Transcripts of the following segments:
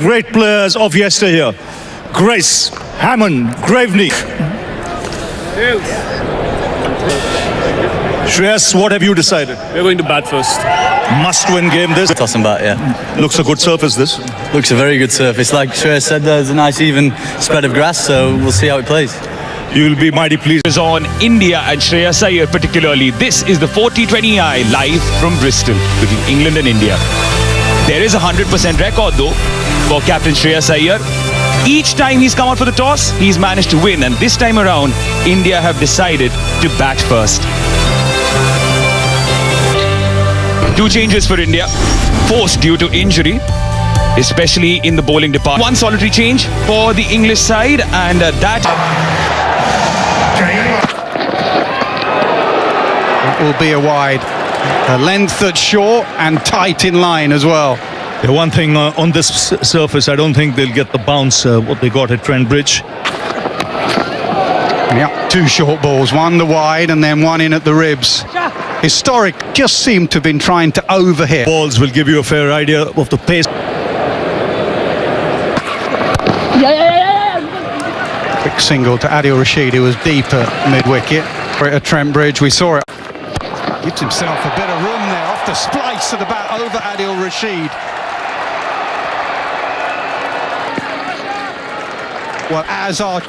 great players of yesteryear. Grace, Hammond, Graveney. Shreyas, what have you decided? We're going to bat first. Must-win game this. Toss and bat, yeah. Looks a good surface this. Looks a very good surface. Like Shreyas said, there's a nice even spread of grass, so we'll see how it plays. You'll be mighty pleased. Is on India and Shreyas Iyer particularly. This is the 40-20I live from Bristol between England and India. There is a 100% record though for Captain Shreyas Iyer. Each time he's come out for the toss, he's managed to win, and this time around, India have decided to bat first. 2 changes for India, forced due to injury, especially in the bowling department. 1 solitary change for the English side, and that will be a wide. A length that's short and tight in line as well. The one thing on this surface, I don't think they'll get the bounce what they got at Trent Bridge. Yeah, 2 short balls, one the wide and then one in at the ribs. Historic just seemed to have been trying to overhit. Balls will give you a fair idea of the pace. Quick single to Adil Rashid, who was deep at mid-wicket. At Trent Bridge, we saw it. Gives himself a bit of room there off the splice of the bat over Adil Rashid. Well, as our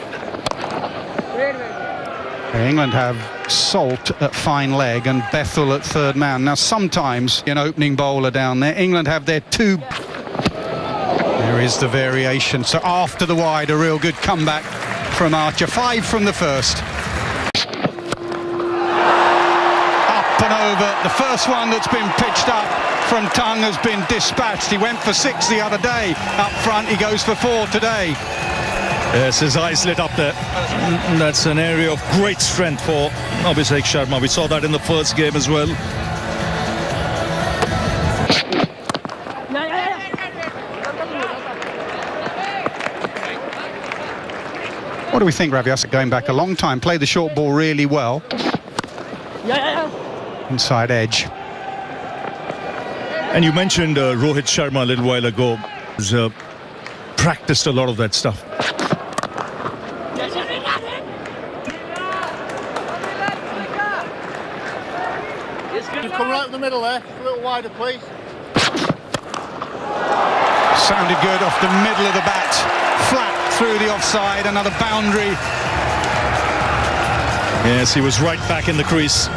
England have Salt at fine leg and Bethel at third man. Now sometimes an opening bowler down there. England have their 2. There is the variation. So after the wide, a real good comeback from Archer. 5 from the first. Up and over. The first one that's been pitched up from Tongue has been dispatched. He went for 6 the other day. Up front, he goes for 4 today. Yes, his eyes lit up there. That's an area of great strength for Abhishek Sharma. We saw that in the first game as well. What do we think, Ravi? Going back a long time, played the short ball really well. Inside edge. And you mentioned Rohit Sharma a little while ago. He's practiced a lot of that stuff. Come right in the middle there, a little wider please. Sounded good off the middle of the bat, flat through the offside, another boundary. Yes, he was right back in the crease.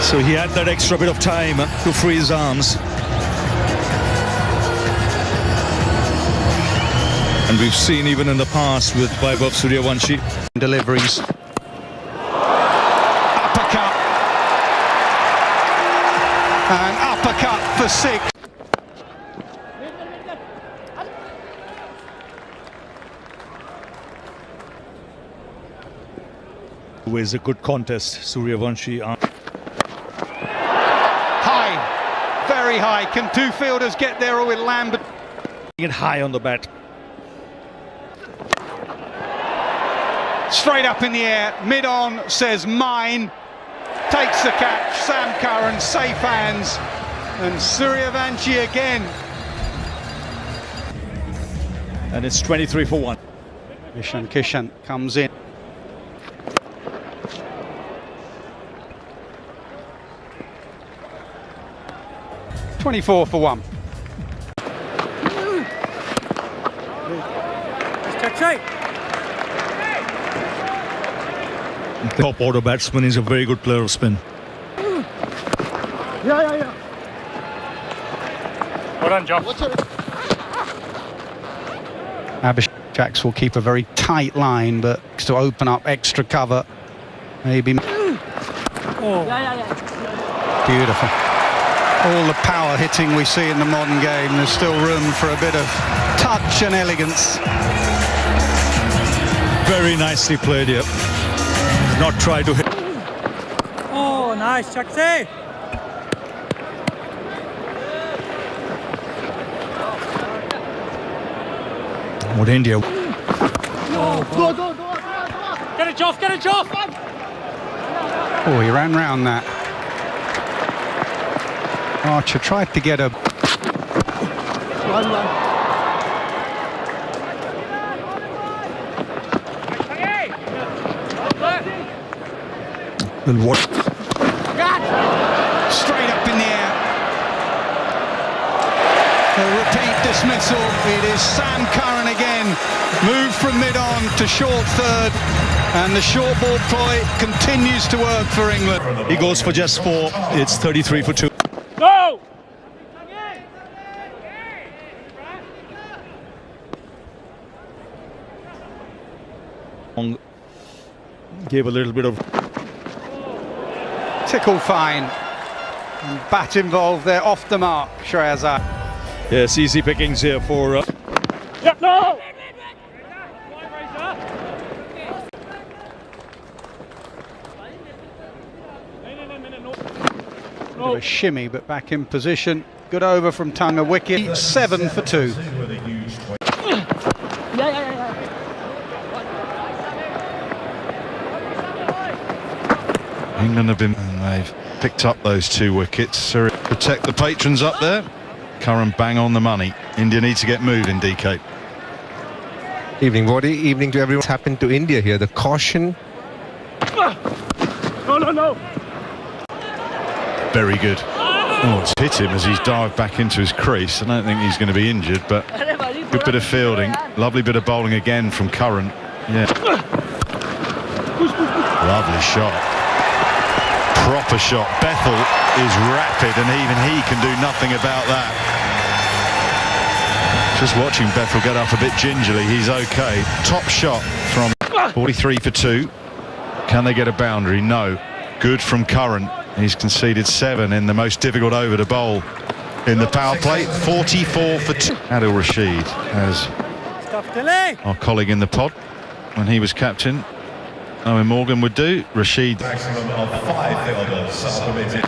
So he had that extra bit of time to free his arms. And we've seen even in the past with Vaibhav Suryavanshi. Deliveries. Uppercut. And uppercut for 6. Always a good contest, Suryavanshi. High, very high. Can 2 fielders get there, or will Lambert Get high on the bat. straight up in the air, mid-on, says mine, takes the catch, Sam Curran, safe hands, and Suryavanshi again. And it's 23 for 1. Kishan comes in. $24 for 1. Top order batsman, is a very good player of spin. Yeah. Well done, John. Abhishek will keep a very tight line, but to open up extra cover, maybe. Beautiful. All the power hitting we see in the modern game, there's still room for a bit of touch and elegance. Very nicely played here. Not try to hit. Oh, nice, Chakti. What India? Go. Get it, Joff, get it, Joff! Oh, he ran round that. Archer tried to get a And what? Straight up in the air. A repeat dismissal. It is Sam Curran again. Moved from mid-on to short third. And the short ball ploy continues to work for England. He goes for just 4. It's 33 for 2. Go! Gave a little bit of Tickle fine. And bat involved there, off the mark, Shreyas. yes, easy pickings here for Yeah, no! Bit of a shimmy, but back in position. Good over from Tonga wicket. 7 for 2. England have been, and they've picked up those 2 wickets. So protect the patrons up there. Curran bang on the money. India needs to get moving, DK. Evening, Waddy. Evening to everyone. What's happened to India here? The caution. No. Very good. Oh, it's hit him as he's dived back into his crease. I don't think he's going to be injured, but good bit of fielding. Lovely bit of bowling again from Curran. Yeah. Lovely shot. Proper shot. Bethel is rapid and even he can do nothing about that. Just watching Bethel get up a bit gingerly, he's okay. Top shot from 43 for 2. Can they get a boundary? No. Good from Curran. He's conceded 7 in the most difficult over to bowl in the power play. 44 for 2. Adil Rashid, as our colleague in the pod when he was captain, Owen Morgan would do. Rashid Maximum of 5 fielders permitted.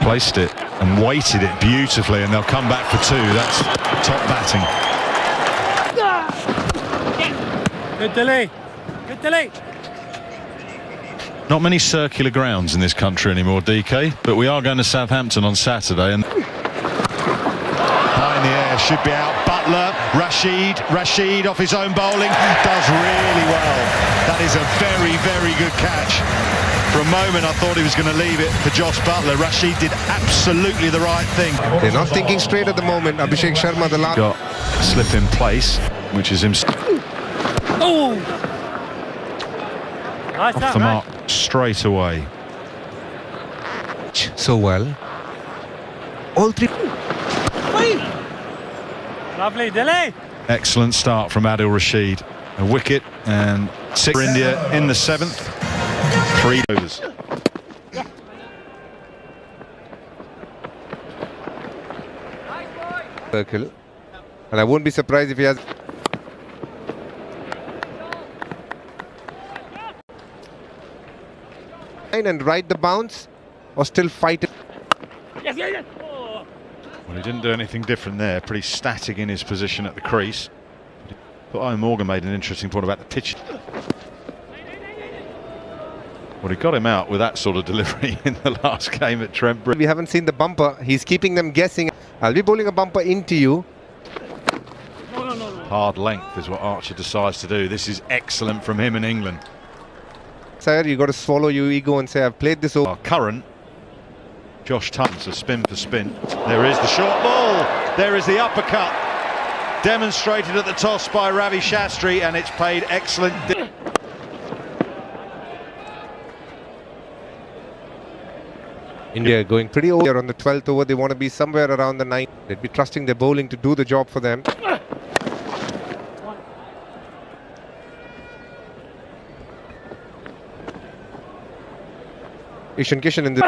Placed it and weighted it beautifully, and they'll come back for 2. That's top batting. Good delay. Good delay. Not many circular grounds in this country anymore, DK, but we are going to Southampton on Saturday, and high in the air, should be out. Butler, Rashid off his own bowling, does really well. That is a very, very good catch. For a moment I thought he was going to leave it for Josh Butler. Rashid did absolutely the right thing. They're not thinking straight at the moment. Abhishek Sharma, the last. Got a slip in place, which is him Oh! Nice off the mark straight away. So well. All 3. Lovely delay. Excellent start from Adil Rashid. A wicket and 6 for India in the 7th. 3 overs. Circle. And I won't be surprised if he has. And ride the bounce or still fight it. Yes. Oh. Well, he didn't do anything different there. Pretty static in his position at the crease. But Owen Morgan made an interesting point about the pitch. Well, he got him out with that sort of delivery in the last game at Trent Bridge. We haven't seen the bumper. He's keeping them guessing. I'll be bowling a bumper into you. No. Hard length is what Archer decides to do. This is excellent from him in England. Sire, you got to swallow your ego and say, I've played this over. Curran, Josh Tubbs, a spin for spin. There is the short ball. There is the uppercut. Demonstrated at the toss by Ravi Shastri, and it's paid excellent. India going pretty over on the 12th over. They want to be somewhere around the 9th. They'd be trusting their bowling to do the job for them. Ishan Kishan in the.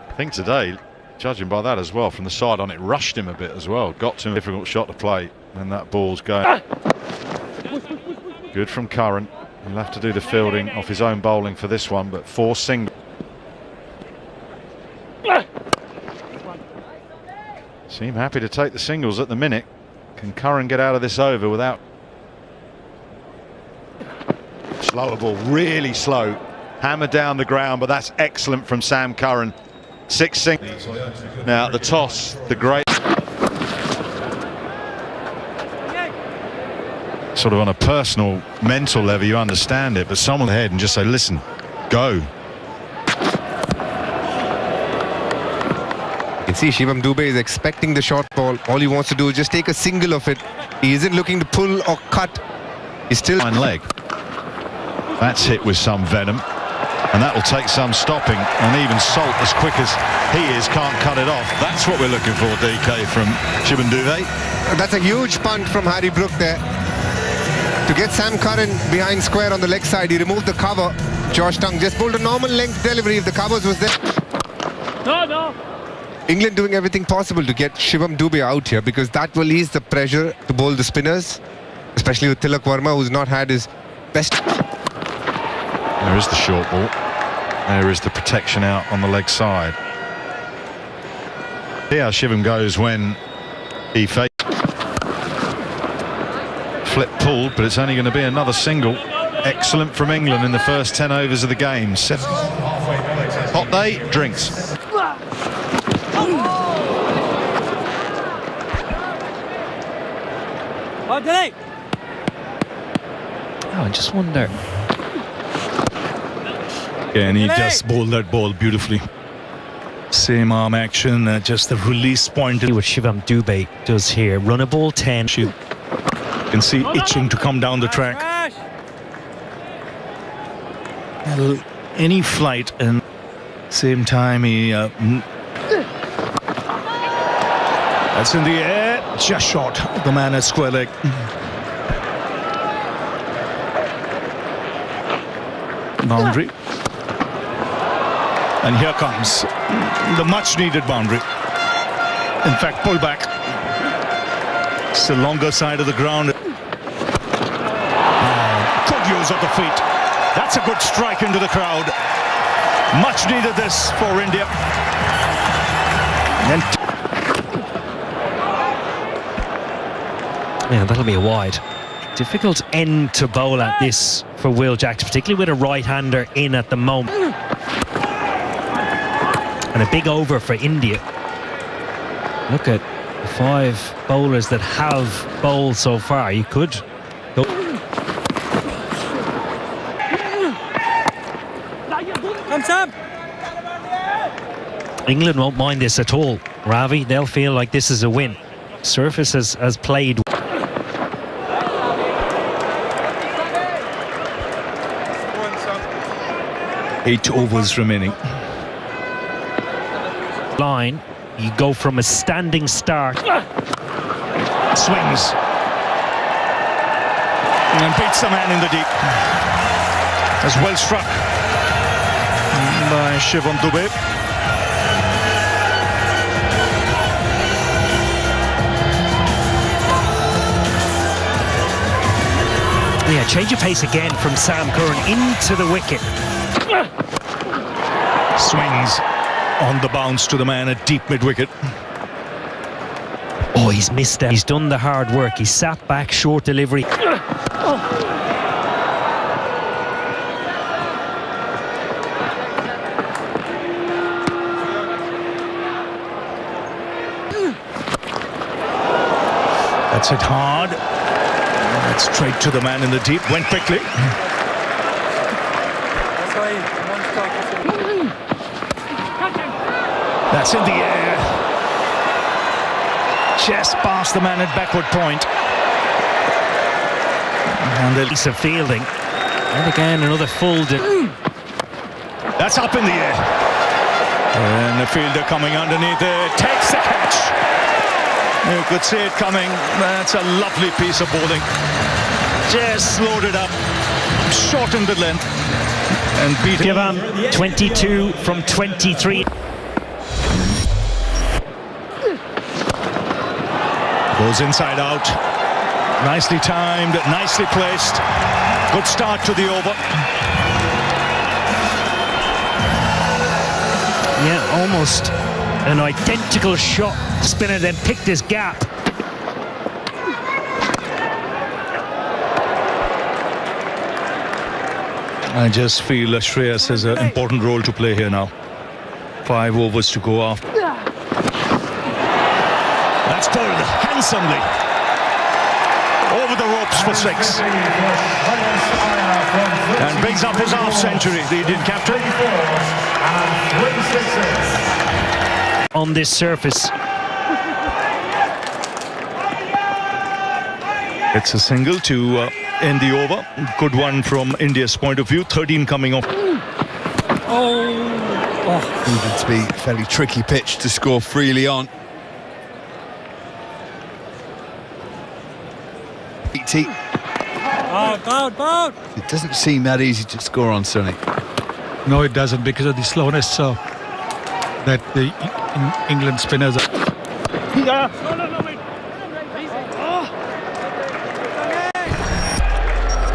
I think today, judging by that as well, from the side on it, rushed him a bit as well. Got to a difficult shot to play, and that ball's going. Good from Curran. He'll have to do the fielding off his own bowling for this one, but 4 singles. Seem happy to take the singles at the minute. Can Curran get out of this over without... Slower ball, really slow. Hammer down the ground, but that's excellent from Sam Curran. 6 Now the toss, the great. Sort of on a personal, mental level, you understand it, but someone ahead and just say, listen, go. You can see Shivam Dubey is expecting the short ball. All he wants to do is just take a single of it. He isn't looking to pull or cut. He's still... Fine leg. That's hit with some venom. And that will take some stopping. And even Salt, as quick as he is, can't cut it off. That's what we're looking for, DK, from Shivam Dubey. That's a huge punt from Harry Brook there. To get Sam Curran behind square on the leg side, he removed the cover. Josh Tongue just pulled a normal length delivery if the covers was there. No. England doing everything possible to get Shivam Dubey out here because that will ease the pressure to bowl the spinners, especially with Tilak Verma, who's not had his best. There is the short ball. There is the protection out on the leg side. See how Shivam goes when he fakes. Flip pulled, but it's only going to be another single. Excellent from England in the first 10 overs of the game. Hot day, drinks. Oh, Delhi! I just wonder. Yeah, and he just bowled that ball beautifully. Same arm action, just the release point. What Shivam Dubey does here, run a ball 10. You can see itching to come down the track. Any flight, and same time he that's in the air, just short. The man at square leg. Boundary. And here comes the much needed boundary. In fact, pull back. It's the longer side of the ground. Good use of the feet. That's a good strike into the crowd. Much needed this for India. And Yeah, that'll be a wide. Difficult end to bowl at this for Will Jacks, particularly with a right-hander in at the moment. And a big over for India. Look at the 5 bowlers that have bowled so far. You could go. Come, Sam! England won't mind this at all, Ravi. They'll feel like this is a win. Surface has played. 8 overs remaining. Line, you go from a standing start. Swings. And beats the man in the deep. As well struck by Shivam Dubey. Yeah, change of pace again from Sam Curran into the wicket. Swings on the bounce to the man at deep mid-wicket. Oh, he's missed out. He's done the hard work. He sat back, short delivery. That's it hard. That's straight to the man in the deep. Went quickly. That's in the air. Just past the man at backward point. And the piece of fielding. And again, another full. That's up in the air. And the fielder coming underneath there. Takes the catch. You could see it coming. That's a lovely piece of bowling. Just slowed it up. Shortened the length. And beat him. Shivam, 22 from 23. Goes inside out. Nicely timed, nicely placed. Good start to the over. Yeah, almost an identical shot. Spinner then picked his gap. I just feel Shreyas has an important role to play here now. 5 overs to go after. That's pulled handsomely over the ropes for 6. And brings up his half century, the Indian captain. On this surface. It's a single to end the over. Good one from India's point of view. 13 coming off. Proving to be a fairly tricky pitch to score freely on. Out. It doesn't seem that easy to score on, Sonny. No, it doesn't, because of the slowness that the England spinners are.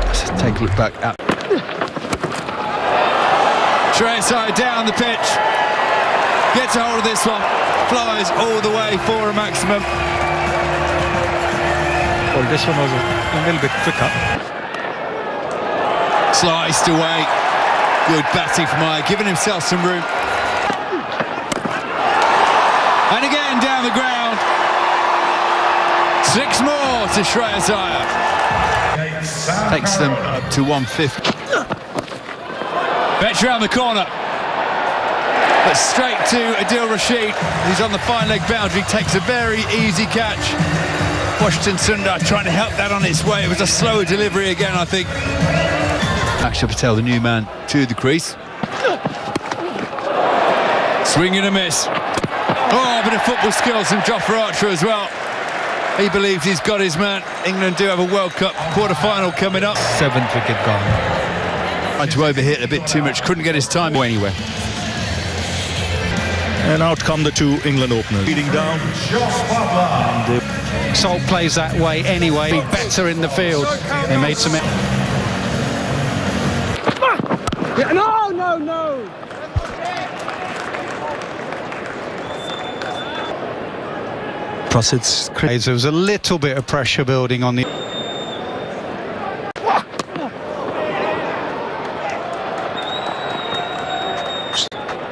Let's take a look back at Shreyas Iyer down the pitch, gets a hold of this one, flies all the way for a maximum. Well, this one was a little bit quicker. Sliced away. Good batting from Iyer, giving himself some room. And again down the ground. 6 more to Shreyas Iyer. Takes them up to 150. Fetch round the corner. But straight to Adil Rashid. He's on the fine leg boundary, takes a very easy catch. Washington Sundar trying to help that on its way. It was a slower delivery again, I think. Akshar Patel, the new man, to the crease. Swing and a miss. Oh, a bit of football skills from Jofra Archer as well. He believes he's got his man. England do have a World Cup quarter-final coming up. 7th wicket gone. Trying to overhit a bit too much, couldn't get his time anywhere. And out come the 2 England openers. Leading down. Salt plays that way anyway. Be better in the field. They made some. No. Prasid's there was a little bit of pressure building on the.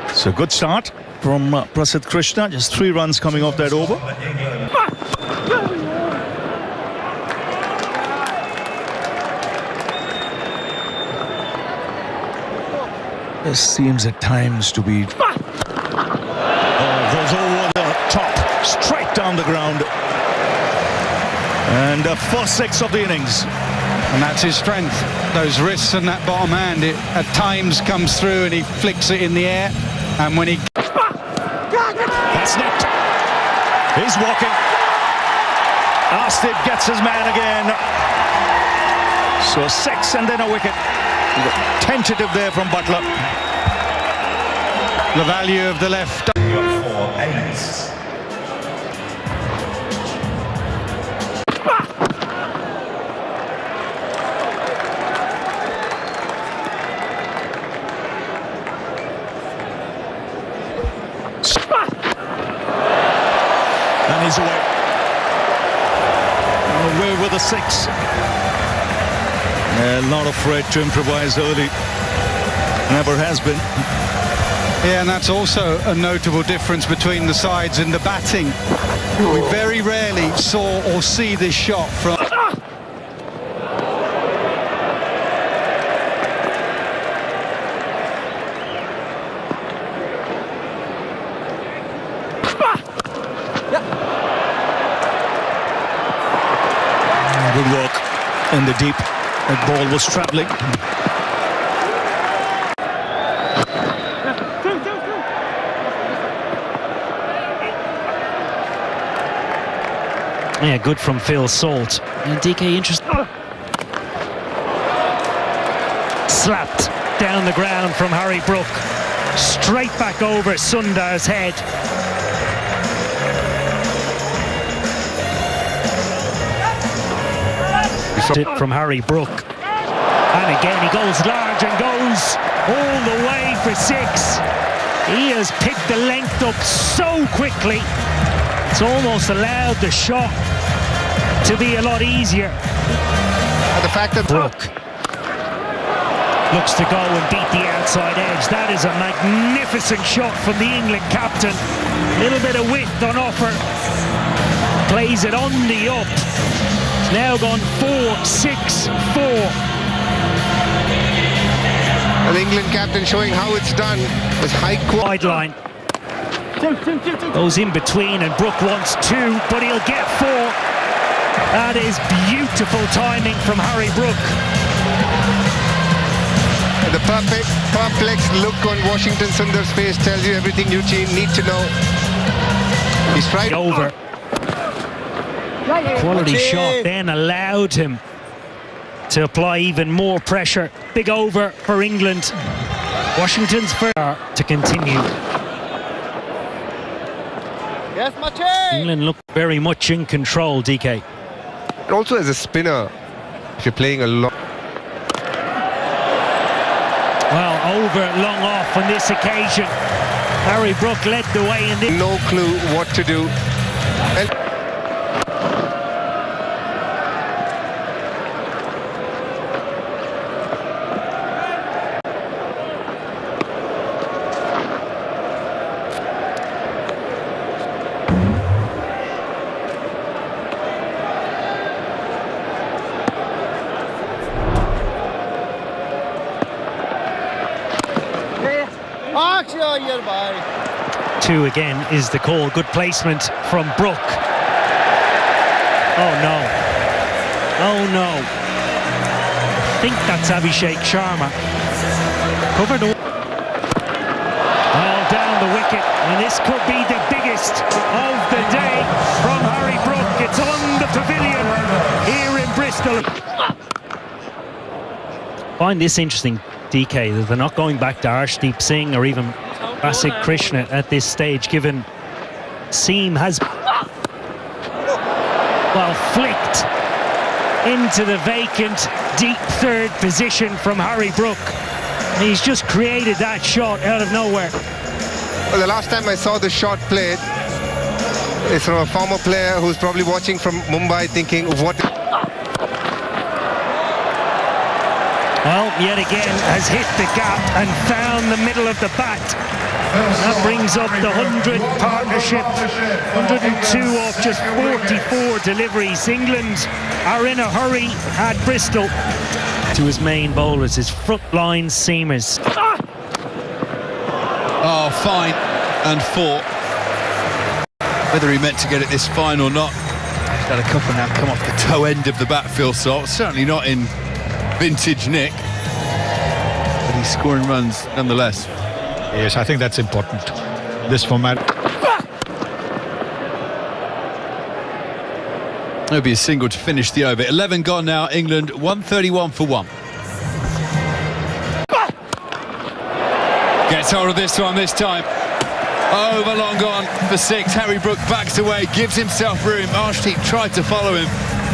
It's a good start from Prasid Krishna. Just 3 runs coming off that over. This seems at times to be... goes over the top, straight down the ground. And the first 6 of the innings. And that's his strength. Those wrists and that bottom hand, it at times comes through and he flicks it in the air. And when he... That's knocked. He's walking. Arstead gets his man again. So 6 and then a wicket. Tentative there from Butler. The value of the left. And he's away. Away with a 6. Not afraid to improvise early. Never has been. Yeah, and that's also a notable difference between the sides in the batting. We very rarely saw or see this shot from... Good work in the deep. That ball was travelling. Yeah, good from Phil Salt. And DK interested. Slapped down the ground from Harry Brook. Straight back over Sundar's head. From Harry Brook. And again he goes large and goes all the way for 6. He has picked the length up so quickly. It's almost allowed the shot to be a lot easier. The fact that Brook. looks to go and beat the outside edge. That is a magnificent shot from the England captain. Little bit of width on offer. Plays it on the up. It's now gone 4-6-4. The England captain showing how it's done with high quality. Wide line. Goes in between and Brook wants 2, but he'll get 4. That is beautiful timing from Harry Brook. The perplexed look on Washington Sundar's face tells you everything you need to know. He's tried over. Quality shot then allowed him to apply even more pressure. Big over for England. Washington's first to continue. Yes, Mache! England look very much in control, DK. also as a spinner, if you're playing a long. Well, over, long off on this occasion. Harry Brook led the way in this. No clue what to do. Two again is the call. Good placement from Brook. Oh no. Oh no. I think that's Abhishek Sharma. Covered all down the wicket, and this could be the biggest of the day from Harry Brook. It's on the pavilion here in Bristol. I find this interesting, DK, that they're not going back to Arshdeep Singh or even Basid Krishna at this stage, given seam has flicked into the vacant deep third position from Harry Brook. He's just created that shot out of nowhere. Well, the last time I saw the shot played, it's from a former player who's probably watching from Mumbai thinking, what... Well, yet again has hit the gap and found the middle of the bat. That brings up the 100 partnership. 102 off just 44 deliveries. England are in a hurry at Bristol. To his main bowlers, his front-line seamers. Oh, fine and 4. Whether he meant to get it this fine or not. He's had a couple now come off the toe end of the bat, Phil Salt. Certainly not in vintage nick, but he's scoring runs nonetheless. Yes, I think that's important, this format. There'll be a single to finish the over. 11 gone now, England 131 for 1. Gets hold of this one this time. Over, long gone for 6. Harry Brook backs away, gives himself room. Arshdeep tried to follow him,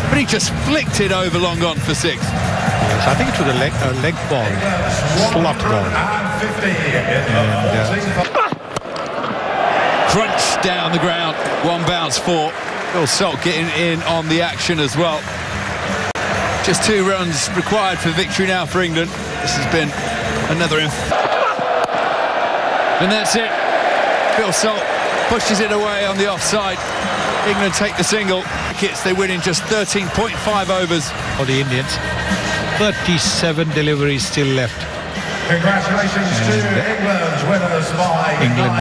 but he just flicked it over, long gone for 6. Yes, I think it was a leg ball, slot ball. Crunch down the ground, 1 bounce 4. Phil Salt getting in on the action as well. Just 2 runs required for victory now for England. This has been another and that's it. Phil Salt pushes it away on the offside. England take the single. They win in just 13.5 overs. For the Indians, 37 deliveries still left. Congratulations to England's winners by England.